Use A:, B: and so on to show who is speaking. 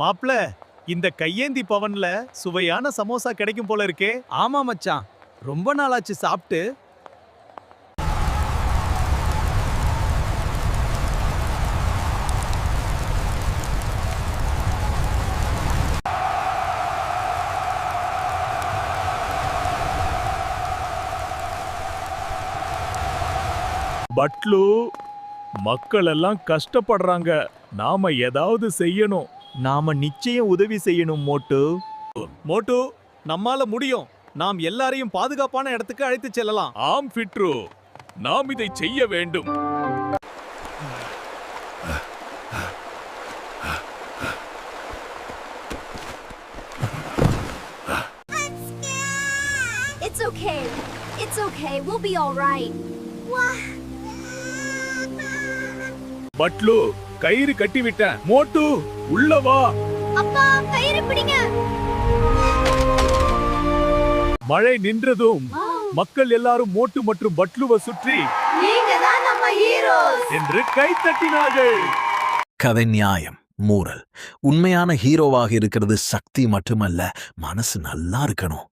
A: மாப்ள, இந்த கையேந்தி பவன்ல சுவையான சமோசா கிடைக்கும் போல இருக்கே.
B: ஆமா மச்சான், ரொம்ப நாளாச்சு சாப்பிட்டு.
A: பட்லு, மக்கள் எல்லாம் கஷ்டப்படுறாங்க. நாம ஏதாவது செய்யணும். நாம நிச்சயம் உதவி செய்யணும் மோட்டு. மோட்டு, நம்மால முடியும். நாம் எல்லாரையும் பாதுகாப்பான இடத்துக்கு அழைத்து செல்லலாம்.
C: ஆம் ஃபிட்ரு, நாம் இதை செய்ய வேண்டும்.
D: It's okay. It's okay. We'll be all right.
C: Patlu, கயிறு கட்டிவிட்டேன். மோட்டு, உள்ள வா.
D: அப்பா, கயிறு பிடிங்க.
A: மழை நின்றதும் மக்கள் எல்லாரும் மோட்டு மற்றும் பட்லுவை சுற்றி
D: நீங்க தான் நம்ம ஹீரோஸ்
A: என்று கைத்தட்டினார்கள்.
E: கதை நியாயம். மூரல்: உண்மையான ஹீரோவாக இருக்கிறது சக்தி மட்டுமல்ல, மனசு நல்லா இருக்கணும்.